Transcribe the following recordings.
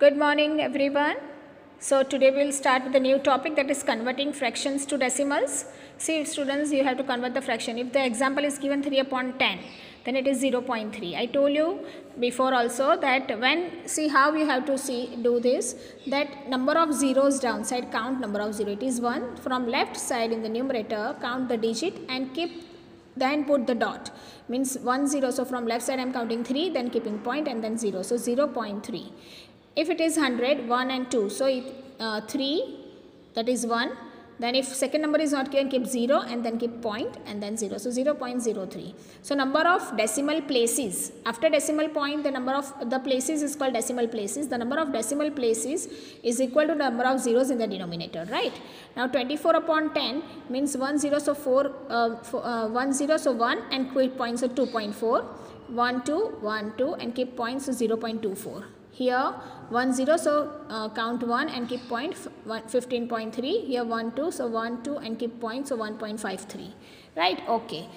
Good morning everyone. So today we will start with a new topic, that is converting fractions to decimals. See students, you have to convert the fraction. If the example is given 3 upon 10, then it is 0.3. I told you before also that see how you have to do this, that number of zeros downside, count number of zero. It is 1. From left side in the numerator, count the digit and then put the dot, means 1 0. So from left side I am counting 3, then keeping point and then 0. So 0.3. If it is 100, 1 and 2, so 3, that is 1. Then if second number is not given, keep 0 and then keep point and then 0. So 0.03. So number of decimal places. After decimal point, the number of the places is called decimal places. The number of decimal places is equal to number of zeros in the denominator, right? Now 24 upon 10 means 1 0, so 1 0, so 1 and keep point, so 2.4. 1 2, 1 2 and keep point, so 0.24. Here 1 0, so count 1 and keep point, 15.3. Here 1 2, so 1 2 and keep point, so 1.53. Right? Okay.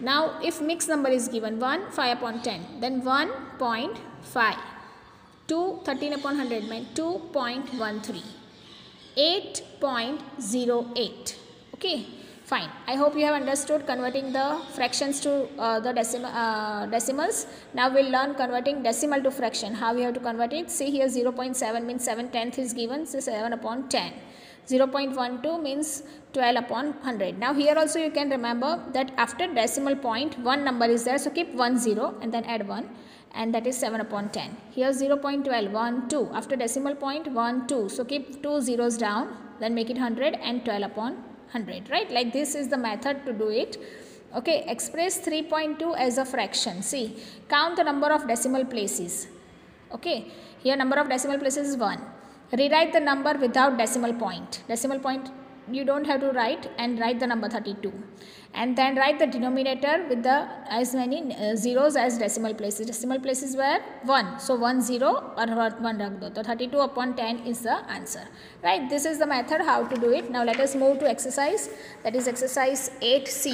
Now if mixed number is given 1 5 upon 10, then 1.5. 2 13 upon 100 means 2.13. 8.08. Okay. Fine. I hope you have understood converting the fractions to the decimals. Now we'll learn converting decimal to fraction. How we have to convert it? See here 0.7 means 7/10 is given, so 7 upon 10. 0.12 means 12 upon 100. Now here also you can remember that after decimal point one number is there, so keep 1 0 and then add 1, and that is 7 upon 10. Here 0.12, 1 2. After decimal point 1 2, so keep 2 zeros down, then make it 100 and 12 upon 100, right? Like this is the method to do it. Okay, express 3.2 as a fraction. See, count the number of decimal places. Okay, here number of decimal places is 1. Rewrite the number without decimal point. Decimal point you don't have to write, and write the number 32. And then write the denominator with the as many zeros as decimal places. Decimal places were 1. So 1 0 or 1 rag do. So 32 upon 10 is the answer. Right? This is the method how to do it. Now let us move to exercise. That is exercise 8C.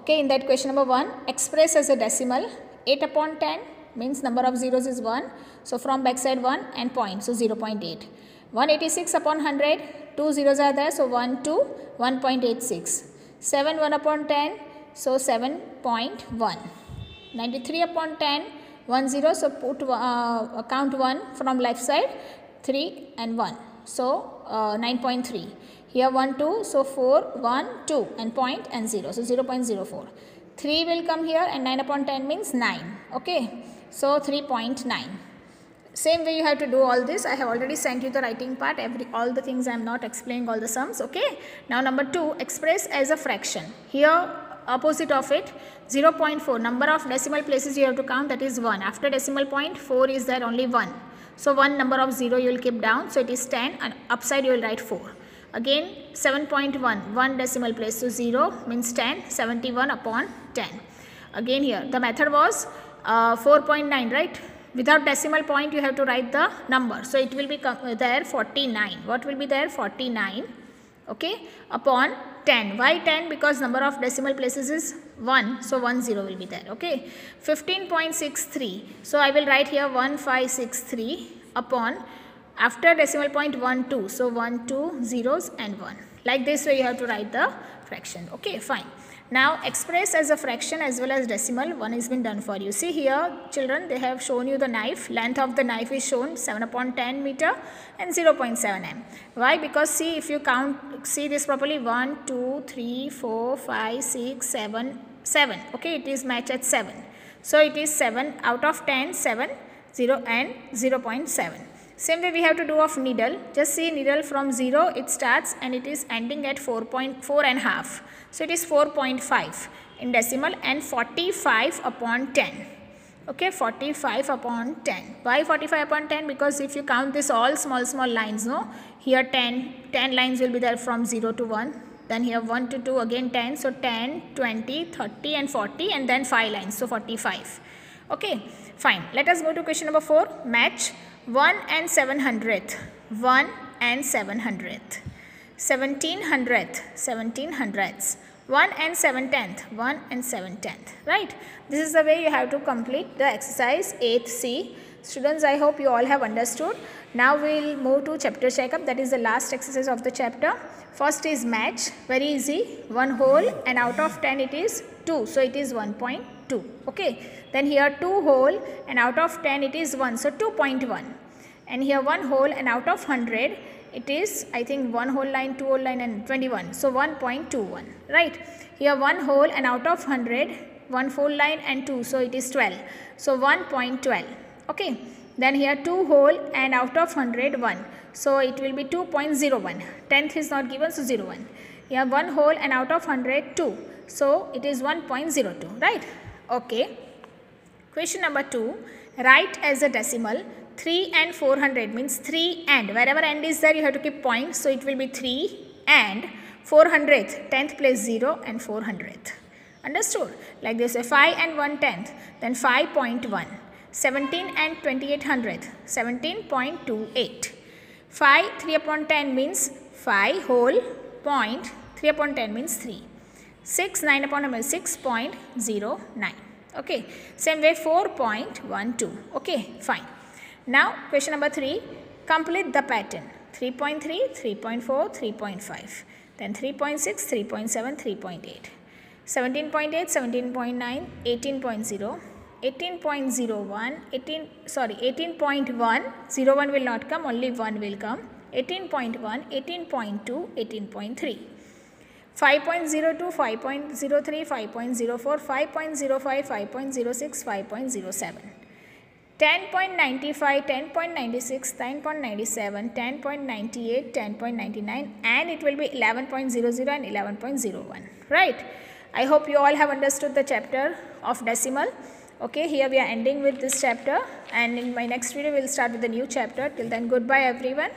Okay, in that question number 1, express as a decimal 8 upon 10 means number of zeros is 1. So from backside 1 and point, so 0.8. 186 upon 100, 2 zeros are there, so 1 2, 1.86. 7 1 upon 10, so 7.1. 93 upon 10, 1 0, so put count 1 from left side, 3 and 1, so 9.3. Here 1 2, so 4 1 2 and point and 0, so 0.04. 3 will come here and 9 upon 10 means 9. Okay, so 3.9. Same way you have to do all this. I have already sent you the writing part, all the things I am not explaining all the sums. Okay. Now number 2, express as a fraction. Here opposite of it, 0.4, number of decimal places you have to count, that is 1. After decimal point 4 is there only 1. So 1 number of 0 you will keep down, so it is 10, and upside you will write 4. Again 7.1, 1 decimal place, so 0 means 10, 71 upon 10. Again here the method was 4.9, right? Without decimal point you have to write the number, so it will be there 49. What will be there? 49. Okay, upon 10. Why 10? Because number of decimal places is 1, so 1 0 will be there. Okay, 15.63. So I will write here 1563 upon, after decimal point 1 2, so 1 2 zeros and 1. Like this way you have to write the fraction. Okay, fine. Now express as a fraction as well as decimal, one has been done for you. See here children, they have shown you the knife. Length of the knife is shown 7 upon 10 meter and 0.7 m. Why? Because see, if you see this properly, 1 2 3 4 5 6 7 7. Okay, it is matched at 7. So it is 7 out of 10, 7 0 and 0.7. Same way we have to do of needle. Just see, needle from 0 it starts and it is ending at 4.4 and half. So it is 4.5 in decimal and 45 upon 10. Okay, 45 upon 10. Why 45 upon 10? Because if you count this all small lines, no, here 10 lines will be there from 0 to 1. Then here 1 to 2, again 10. So 10, 20, 30 and 40, and then 5 lines. So 45. Okay, fine. Let us go to question number 4. Match 1 and 700th. 1 and 700th. 1700th. 1700ths. 1 and 7/10, 1 and 7/10, right? This is the way you have to complete the exercise 8C. Students, I hope you all have understood. Now we will move to chapter checkup, that is the last exercise of the chapter. First is match, very easy, 1 whole and out of 10 it is 2, so it is 1.2. Okay. Then here 2 whole and out of 10 it is 1, so 2.1. And here 1 whole and out of 100 it is, I think, 1 whole line, 2 whole line and 21, so 1.21, right. Here 1 whole and out of 100, 1 full line and 2, so it is 12, so 1.12. Okay. Then here 2 whole and out of 100 1, so it will be 2.01. 10th is not given, so 01. Here 1 whole and out of 100 2, so it is 1.02, right. Okay. Question number 2, write as a decimal 3 and 400, means 3 and, wherever and is there you have to keep point, so it will be 3 and 400th, 10th place 0 and 400th. Understood? Like this, 5 and 1/10, then 5.1. 17 and 2800th, 17.28. 5 3 upon 10 means 5 whole, point 3 upon 10 means 3. 6 9 upon 10 means 6.09. Okay. Same way 4.12. Okay, fine. Now question number 3, complete the pattern. 3.3, 3.4, 3.5, then 3.6, 3.7, 3.8, 17.8, 17.9, 18.0, 18.01, 18.1, 01 will not come, only 1 will come, 18.1, 18.2, 18.3, 5.02, 5.03, 5.04, 5.05, 5.06, 5.07, 10.95, 10.96, 10.97, 10.98, 10.99, and it will be 11.00 and 11.01, right. I hope you all have understood the chapter of decimal. Okay, here we are ending with this chapter, and in my next video we will start with the new chapter. Till then, goodbye everyone.